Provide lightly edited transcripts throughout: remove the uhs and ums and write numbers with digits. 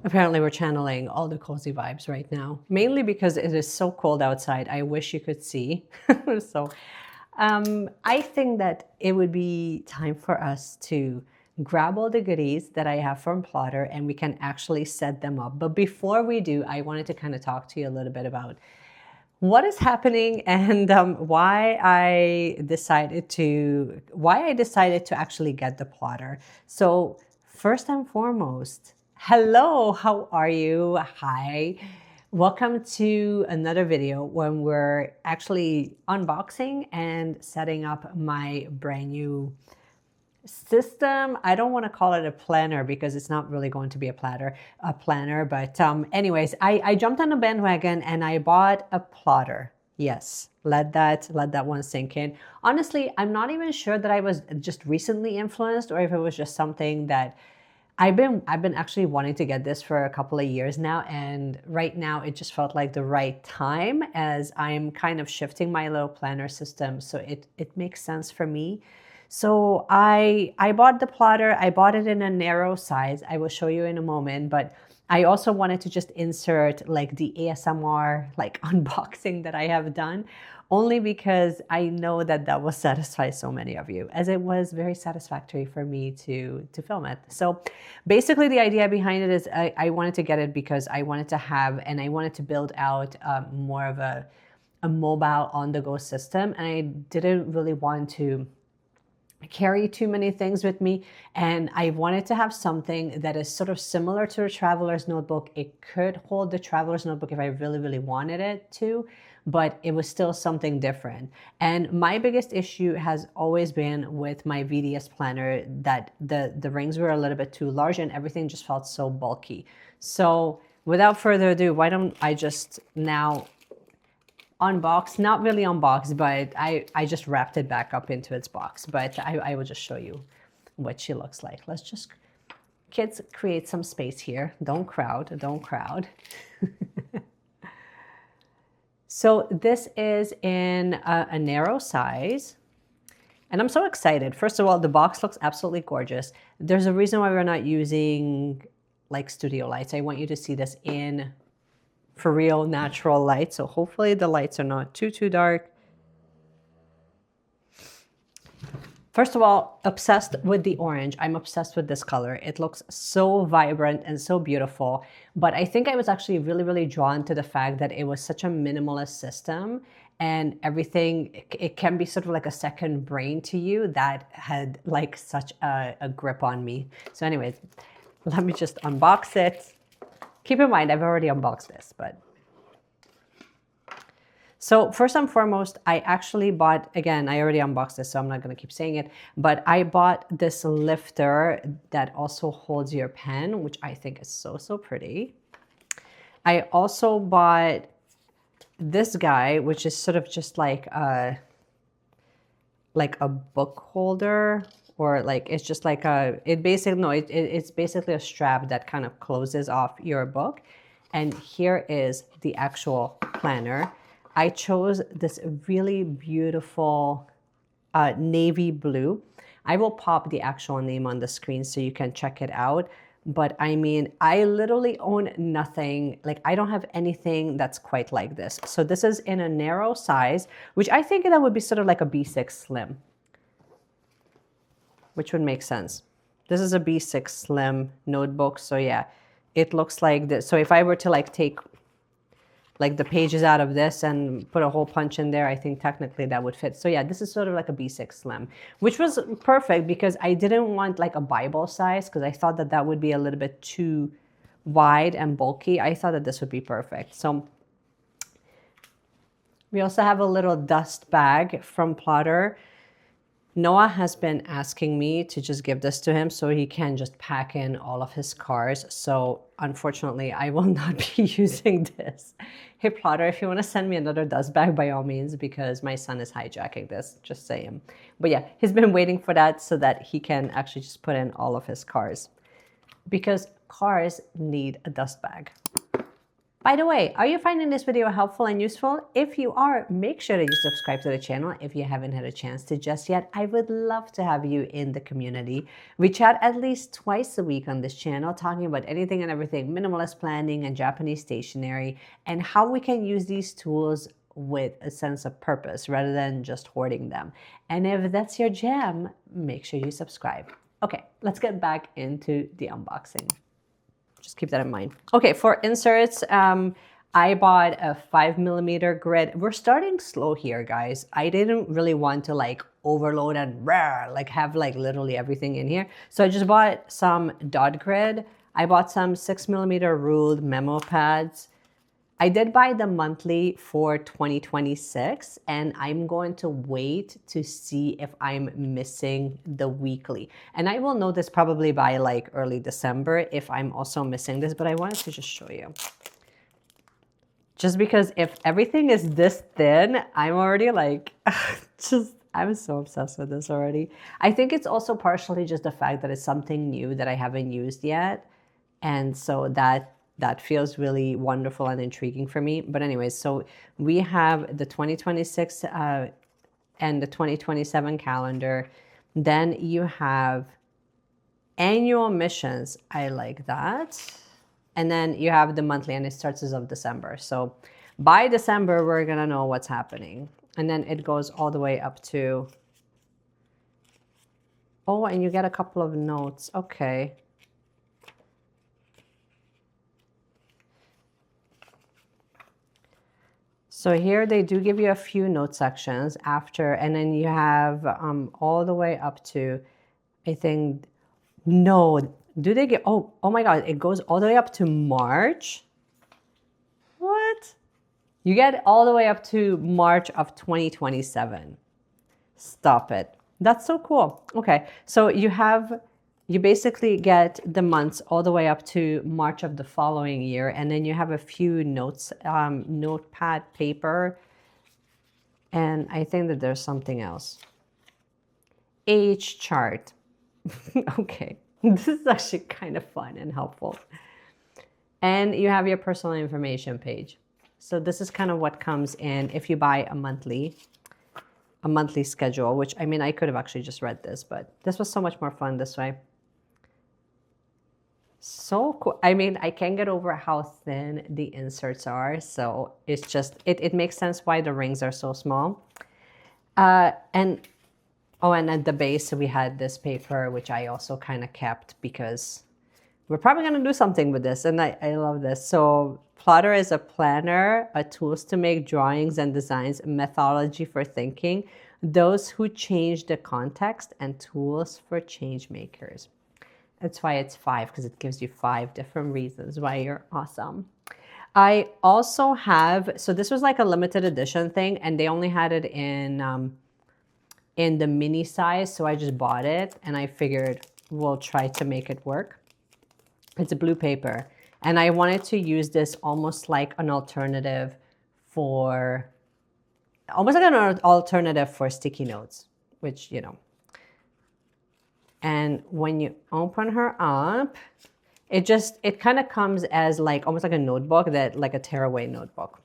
Apparently we're channeling all the cozy vibes right now, mainly because it is so cold outside. I wish you could see. So I think that it would be time for us to grab all the goodies that I have from Plotter and we can actually set them up. But before we do, I wanted to kind of talk to you a little bit about what is happening and why I decided to actually get the Plotter. So first and foremost, hello, how are you? Hi. Welcome to another video when we're actually unboxing and setting up my brand new system. I don't want to call it a planner because it's not really going to be a planner. But anyways, I jumped on a bandwagon and I bought a plotter. Yes, let that one sink in. Honestly, I'm not even sure that I was just recently influenced or if it was just something that I've been actually wanting to get this for a couple of years now, and right now it just felt like the right time as I'm kind of shifting my little planner system, so it makes sense for me. So I bought the plotter. I bought it in a narrow size. I will show you in a moment, but I also wanted to just insert like the ASMR like unboxing that I have done, only because I know that that will satisfy so many of you, as it was very satisfactory for me to film it. So basically the idea behind it is I wanted to get it because I wanted to have, and I wanted to build out more of a mobile on-the-go system, and I didn't really want to carry too many things with me, and I wanted to have something that is sort of similar to a traveler's notebook. It could hold the traveler's notebook if I really wanted it to, but it was still something different. And my biggest issue has always been with my VDS planner that the rings were a little bit too large and everything just felt so bulky. So without further ado, why don't I just now unboxed, not really unboxed, but I just wrapped it back up into its box. But I will just show you what she looks like. Let's just, kids, create some space here. Don't crowd, don't crowd. So this is in a narrow size. And I'm so excited. First of all, the box looks absolutely gorgeous. There's a reason why we're not using like studio lights. I want you to see this in for real natural light. So hopefully the lights are not too dark. First of all, obsessed with the orange. I'm obsessed with this color. It looks so vibrant and so beautiful. But I think I was actually really drawn to the fact that it was such a minimalist system, and everything, it can be sort of like a second brain to you that had like such a grip on me. So anyways, let me just unbox it. Keep in mind, I've already unboxed this, but. So first and foremost, I actually bought, again, I already unboxed this, so I'm not gonna keep saying it, but I bought this lifter that also holds your pen, which I think is so pretty. I also bought this guy, which is sort of just like a book holder, or like it's just like it's basically a strap that kind of closes off your book. And here is the actual planner. I chose this really beautiful navy blue. I will pop the actual name on the screen so you can check it out. But I mean, I literally own nothing. Like, I don't have anything that's quite like this. So this is in a narrow size, which I think that would be sort of like a B6 Slim, which would make sense. This is a B6 Slim notebook. So yeah, it looks like this. So if I were to like take like the pages out of this and put a hole punch in there, I think technically that would fit. So yeah, this is sort of like a B6 Slim, which was perfect because I didn't want like a Bible size, because I thought that that would be a little bit too wide and bulky. I thought that this would be perfect. So we also have a little dust bag from Plotter. Noah has been asking me to just give this to him so he can just pack in all of his cars. So unfortunately, I will not be using this. Hey, Plotter, if you want to send me another dust bag, by all means, because my son is hijacking this, just saying. But yeah, he's been waiting for that so that he can actually just put in all of his cars, because cars need a dust bag. By the way, are you finding this video helpful and useful? If you are, make sure that you subscribe to the channel if you haven't had a chance to just yet. I would love to have you in the community. We chat at least twice a week on this channel, talking about anything and everything minimalist planning and Japanese stationery, and how we can use these tools with a sense of purpose rather than just hoarding them. And if that's your jam, make sure you subscribe. Okay, let's get back into the unboxing. Just keep that in mind. Okay, for inserts, I bought a 5mm grid. We're starting slow here, guys. I didn't really want to like overload and like have like literally everything in here. So I just bought some dot grid. I bought some 6mm ruled memo pads. I did buy the monthly for 2026, and I'm going to wait to see if I'm missing the weekly. And I will know this probably by like early December if I'm also missing this, but I wanted to just show you. Just because if everything is this thin, I'm already like, I'm so obsessed with this already. I think it's also partially just the fact that it's something new that I haven't used yet. And so that feels really wonderful and intriguing for me. But anyways, so we have the 2026 and the 2027 calendar. Then you have annual missions. I like that. And then you have the monthly, and it starts as of December. So by December, we're gonna know what's happening. And then it goes all the way up to, oh, and you get a couple of notes. Okay. So here they do give you a few note sections after, and then you have all the way up to, I think, no, do they get, oh my God, it goes all the way up to March? What? You get all the way up to March of 2027. Stop it. That's so cool. Okay, so you basically get the months all the way up to March of the following year, and then you have a few notes, notepad paper, and I think that there's something else. Age chart. Okay, this is actually kind of fun and helpful. And you have your personal information page. So this is kind of what comes in if you buy a monthly schedule, which, I mean, I could have actually just read this, but this was so much more fun this way. So cool. I mean, I can't get over how thin the inserts are. So it's just, it makes sense why the rings are so small. And at the base, we had this paper, which I also kind of kept because we're probably going to do something with this. And I love this. So Plotter is a planner, a tools to make drawings and designs, a methodology for thinking, those who change the context, and tools for change makers. That's why it's 5, because it gives you 5 different reasons why you're awesome. I also have, so this was like a limited edition thing, and they only had it in the mini size, so I just bought it, and I figured we'll try to make it work. It's a blue paper, and I wanted to use this almost like an alternative for, sticky notes, which, you know. And when you open her up, it kind of comes as like almost like a notebook, like a tearaway notebook.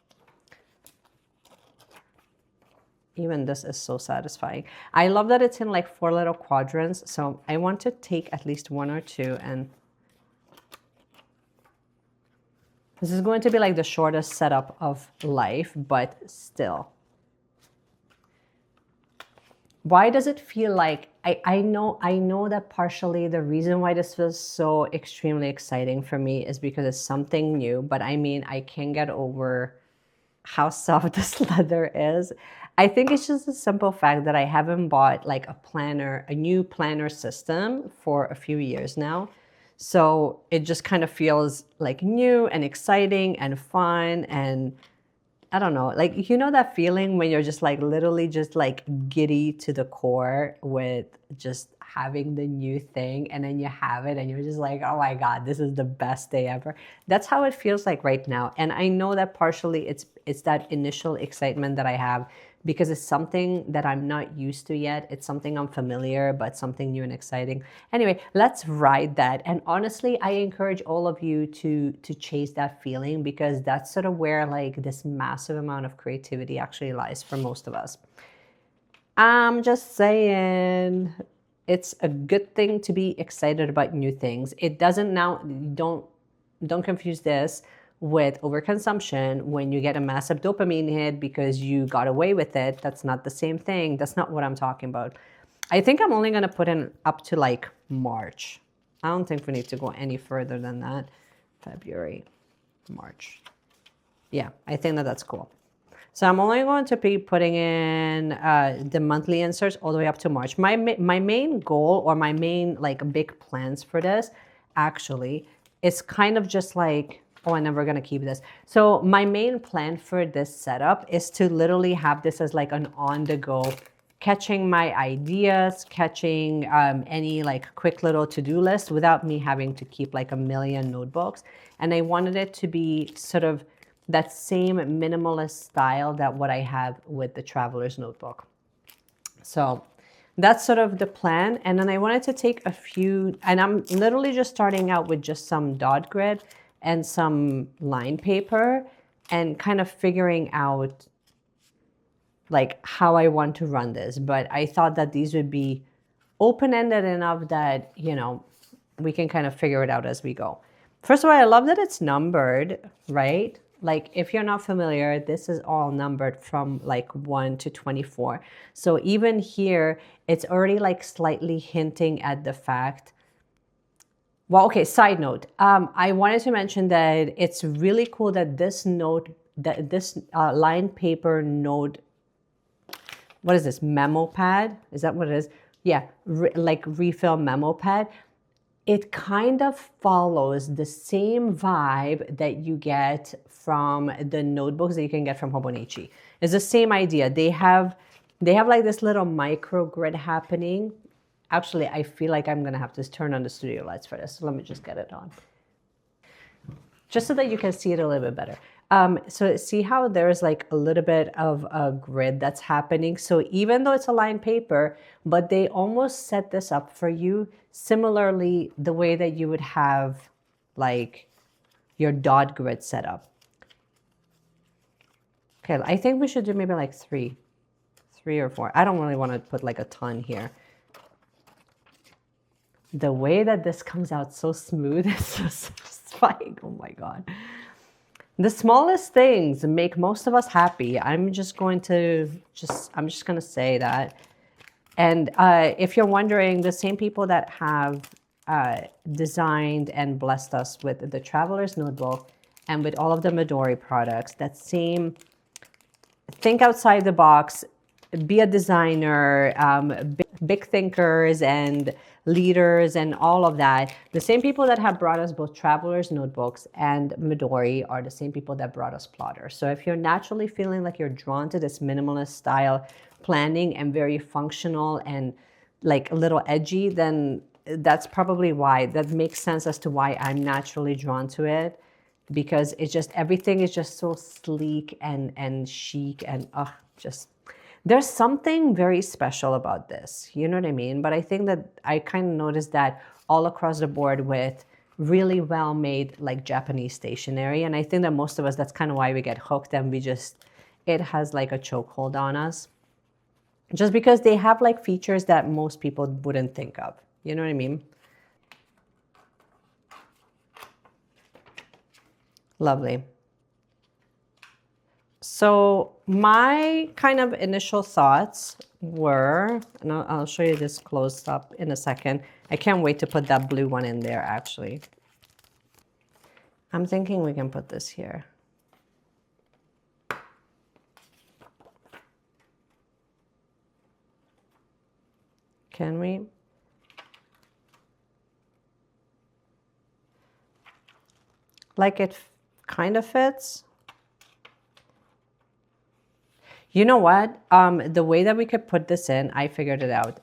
Even this is so satisfying. I love that it's in like 4 little quadrants. So I want to take at least 1 or 2, and this is going to be like the shortest setup of life, but still. Why does it feel like, I know that partially the reason why this feels so extremely exciting for me is because it's something new, but I mean, I can't get over how soft this leather is. I think it's just a simple fact that I haven't bought like a new planner system for a few years now. So it just kind of feels like new and exciting and fun, and I don't know, like, you know that feeling when you're just like literally just like giddy to the core with just having the new thing, and then you have it and you're just like, oh my God, this is the best day ever. That's how it feels like right now. And I know that partially it's that initial excitement that I have because it's something that I'm not used to yet. It's something unfamiliar, but something new and exciting. Anyway, let's ride that. And honestly, I encourage all of you to chase that feeling, because that's sort of where like this massive amount of creativity actually lies for most of us. I'm just saying, it's a good thing to be excited about new things. It doesn't now, don't confuse this with overconsumption. When you get a massive dopamine hit because you got away with it, that's not the same thing. That's not what I'm talking about. I think I'm only going to put in up to like March. I don't think we need to go any further than that. February, March. Yeah, I think that that's cool. So I'm only going to be putting in the monthly inserts all the way up to March. My main goal, or my main like big plans for this actually is kind of just like, oh, I'm never gonna keep this. So my main plan for this setup is to literally have this as like an on-the-go, catching my ideas, catching any like quick little to-do list without me having to keep like a million notebooks. And I wanted it to be sort of that same minimalist style that what I have with the Traveler's Notebook. So that's sort of the plan. And then I wanted to take a few, and I'm literally just starting out with just some dot grid and some line paper, and kind of figuring out like how I want to run this. But I thought that these would be open-ended enough that, you know, we can kind of figure it out as we go. First of all, I love that it's numbered, right? Like if you're not familiar, this is all numbered from like 1 to 24. So even here, it's already like slightly hinting at the fact. Well, okay, side note. I wanted to mention that it's really cool that this note, that this line paper note, what is this, memo pad? Is that what it is? Yeah, like refill memo pad. It kind of follows the same vibe that you get from the notebooks that you can get from Hobonichi. It's the same idea. They have like this little micro grid happening. Actually, I feel like I'm gonna have to turn on the studio lights for this. So let me just get it on, just so that you can see it a little bit better. So see how there's like a little bit of a grid that's happening. So even though it's a lined paper, but they almost set this up for you similarly the way that you would have like your dot grid set up. Okay, I think we should do maybe like three or four. I don't really want to put like a ton here. The way that this comes out so smooth is so satisfying. Oh my God. The smallest things make most of us happy. I'm just going to say that. And if you're wondering, the same people that have designed and blessed us with the Traveler's Notebook and with all of the Midori products, that same, think outside the box, be a designer, big thinkers and leaders and all of that. The same people that have brought us both Traveler's Notebooks and Midori are the same people that brought us plotters. So if you're naturally feeling like you're drawn to this minimalist style planning and very functional and like a little edgy, then that's probably why. That makes sense as to why I'm naturally drawn to it, because it's just, everything is just so sleek and chic and just, there's something very special about this, you know what I mean? But I think that I kind of noticed that all across the board with really well-made like Japanese stationery. And I think that most of us, that's kind of why we get hooked, and we just, it has like a chokehold on us. Just because they have like features that most people wouldn't think of, you know what I mean? Lovely. So my kind of initial thoughts were, and I'll show you this close up in a second. I can't wait to put that blue one in there, actually. I'm thinking we can put this here. Can we? Like it kind of fits. You know what? The way that we could put this in, I figured it out,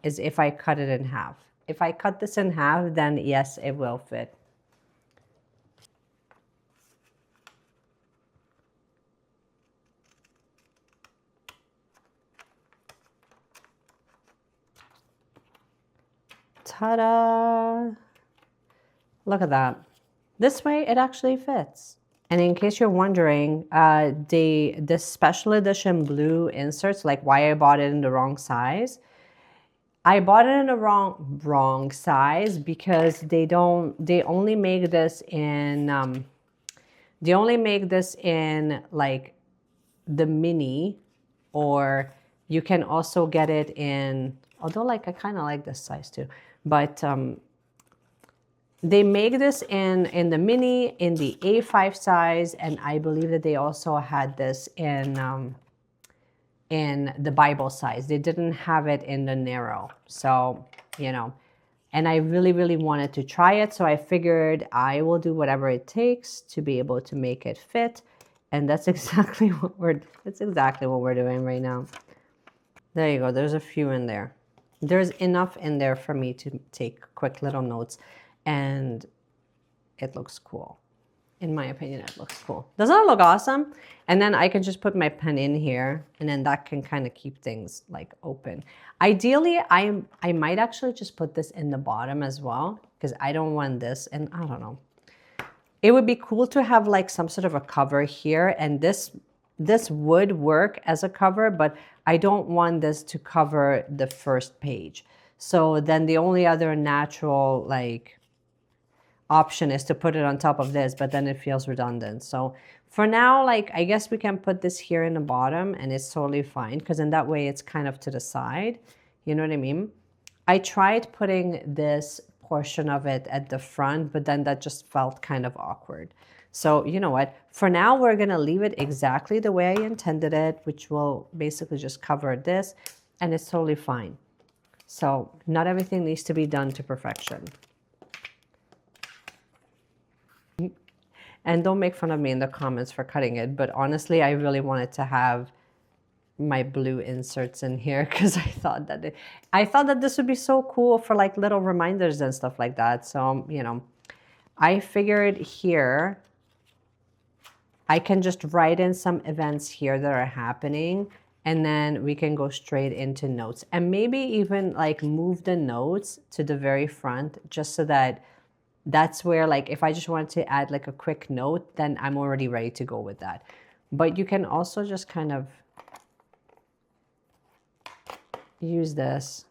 is if I cut it in half. If I cut this in half, then yes, it will fit. Ta-da! Look at that. This way it actually fits. And in case you're wondering, the special edition blue inserts, like why I bought it in the wrong size. I bought it in the wrong size because they only make this in like the mini, or you can also get it in, although like I kind of like this size too, but they make this in the mini, in the A5 size, and I believe that they also had this in the Bible size. They didn't have it in the narrow. So, you know, and I really, really wanted to try it. So I figured I will do whatever it takes to be able to make it fit. And that's exactly what we're doing right now. There you go. There's a few in there. There's enough in there for me to take quick little notes, and it looks cool. In my opinion, it looks cool. Doesn't it look awesome? And then I can just put my pen in here, and then that can kind of keep things like open. Ideally, I might actually just put this in the bottom as well, because I don't want this, and I don't know. It would be cool to have like some sort of a cover here, and this would work as a cover, but I don't want this to cover the first page. So then the only other natural like option is to put it on top of this, but then it feels redundant. So for now, like, I guess we can put this here in the bottom and it's totally fine, because in that way it's kind of to the side. You know what I mean? I tried putting this portion of it at the front, but then that just felt kind of awkward. So you know what? For now, we're going to leave it exactly the way I intended it, which will basically just cover this, and it's totally fine. So not everything needs to be done to perfection. And don't make fun of me in the comments for cutting it, but honestly, I really wanted to have my blue inserts in here because I thought that this would be so cool for like little reminders and stuff like that. So, you know, I figured here I can just write in some events here that are happening, and then we can go straight into notes, and maybe even like move the notes to the very front, just so that that's where, like, if I just wanted to add like a quick note, then I'm already ready to go with that. But you can also just kind of use this,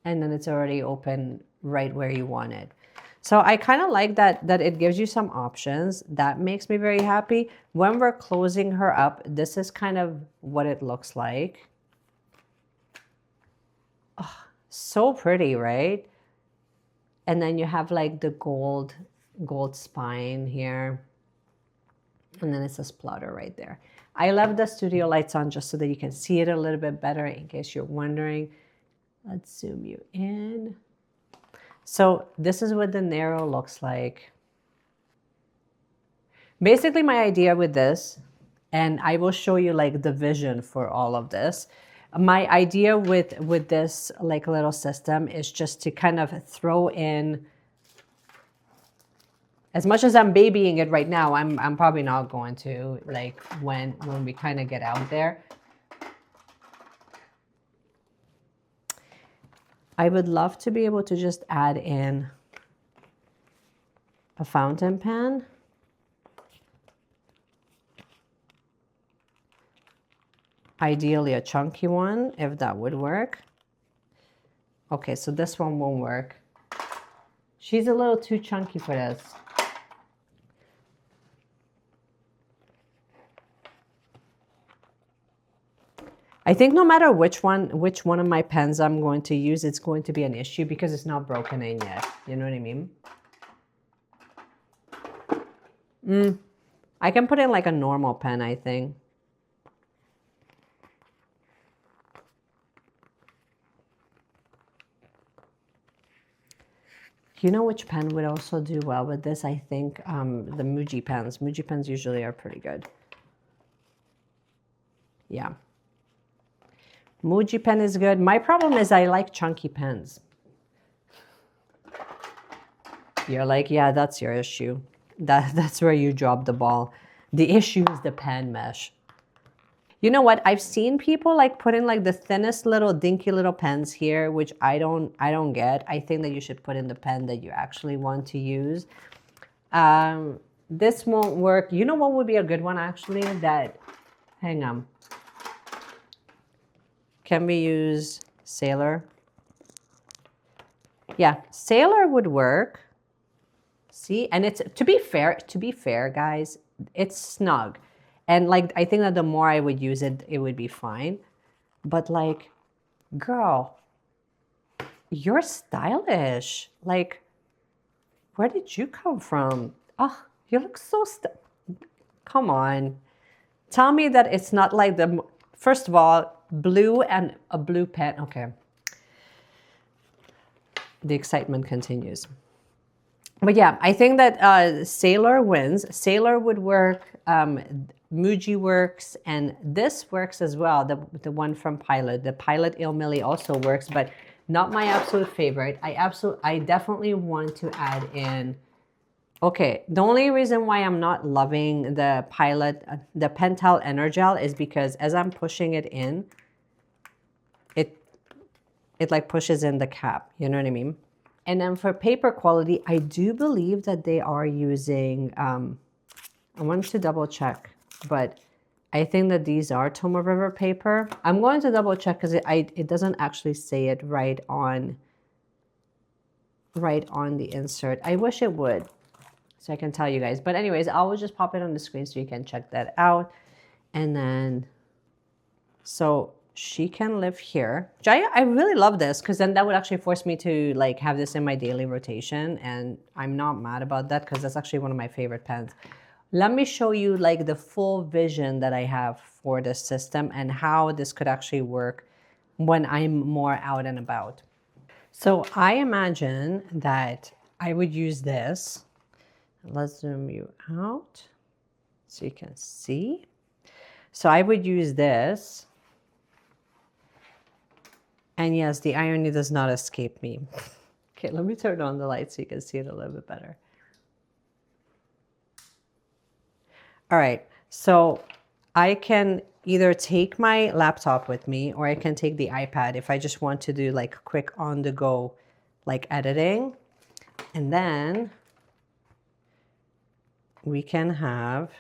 and then it's already open right where you want it. So I kind of like that it gives you some options. That makes me very happy. When we're closing her up, this is kind of what it looks like. Oh, so pretty, right? And then you have like the gold spine here. And then it's a splatter right there. I left the studio lights on just so that you can see it a little bit better in case you're wondering. Let's zoom you in. So this is what the narrow looks like. Basically my idea with this, and I will show you like the vision for all of this. My idea with this like little system is just to kind of throw in, as much as I'm babying it right now, I'm probably not going to, like, when we kind of get out there. I would love to be able to just add in a fountain pen. Ideally a chunky one, if that would work. Okay, so this one won't work. She's a little too chunky for this. I think no matter which one of my pens I'm going to use, it's going to be an issue because it's not broken in yet. You know what I mean? I can put in like a normal pen, I think. You know which pen would also do well with this? I think the Muji pens. Muji pens usually are pretty good. Yeah. Muji pen is good. My problem is I like chunky pens. You're like, yeah, that's your issue. That's where you drop the ball. The issue is the pen mesh. You know what? I've seen people like put in like the thinnest little dinky little pens here, which I don't get. I think that you should put in the pen that you actually want to use. This won't work. You know what would be a good one actually? That, hang on. Can we use Sailor? Yeah, Sailor would work. See, and it's to be fair, guys, it's snug. And like I think that the more I would use it, it would be fine. But like, girl, you're stylish. Like, where did you come from? Oh, you look so come on. Tell me that it's not like the, first of all, blue and a blue pen. Okay. The excitement continues. But yeah, I think that Sailor wins. Sailor would work. Muji works, and this works as well. The one from Pilot, the Pilot Il Mili also works, but not my absolute favorite. I definitely want to add in. Okay, the only reason why I'm not loving the Pilot, the Pentel Energel, is because as I'm pushing it in, it like pushes in the cap. You know what I mean? And then for paper quality, I do believe that they are using. I want to double check, but I think that these are Tomoe River paper. I'm going to double check because it doesn't actually say it right on the insert. I wish it would, so I can tell you guys. But anyways, I will just pop it on the screen so you can check that out. And then, so she can live here. I really love this because then that would actually force me to like have this in my daily rotation. And I'm not mad about that because that's actually one of my favorite pens. Let me show you like the full vision that I have for this system and how this could actually work when I'm more out and about. So I imagine that I would use this. Let's zoom you out so you can see. So I would use this. And yes, the irony does not escape me. Okay, let me turn on the light so you can see it a little bit better. All right, so I can either take my laptop with me or I can take the iPad if I just want to do like quick on the go like editing. And then we can have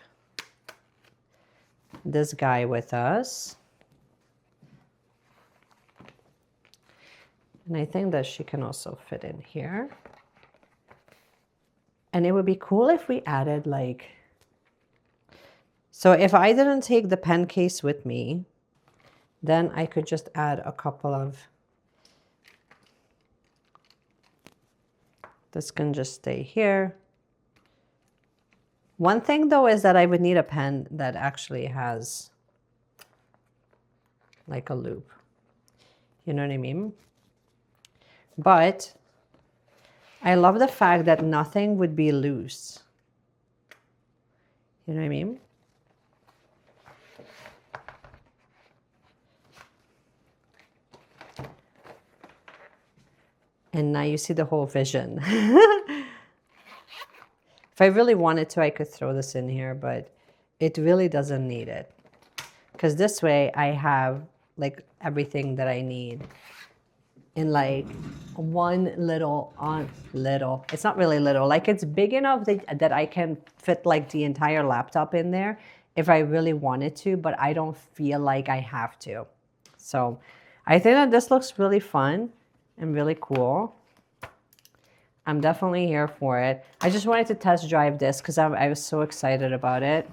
this guy with us. And I think that she can also fit in here. And it would be cool if we added like, so if I didn't take the pen case with me, then I could just add a couple of, this can just stay here. One thing though is that I would need a pen that actually has like a loop. You know what I mean? But I love the fact that nothing would be loose. You know what I mean? And now you see the whole vision. If I really wanted to, I could throw this in here, but it really doesn't need it. Because this way I have like everything that I need in like one little, it's not really little, like it's big enough that I can fit like the entire laptop in there if I really wanted to, but I don't feel like I have to. So I think that this looks really fun and really cool. I'm definitely here for it. I just wanted to test drive this because I was so excited about it.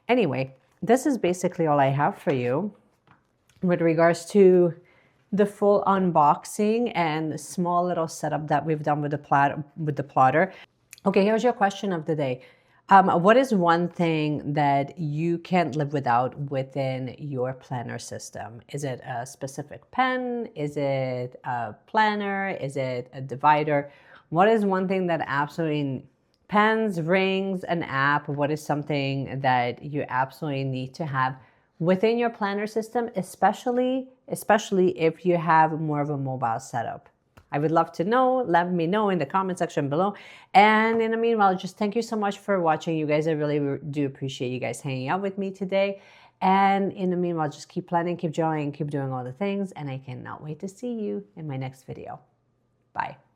Anyway, this is basically all I have for you with regards to the full unboxing and small little setup that we've done with the plotter. Okay, here's your question of the day. What is one thing that you can't live without within your planner system? Is it a specific pen? Is it a planner? Is it a divider? What is one thing that absolutely, pens, rings, an app, what is something that you absolutely need to have within your planner system, especially if you have more of a mobile setup? I would love to know. Let me know in the comment section below. And in the meanwhile, just thank you so much for watching, you guys. I really do appreciate you guys hanging out with me today. And in the meanwhile, just keep planning, keep drawing, keep doing all the things. And I cannot wait to see you in my next video. Bye.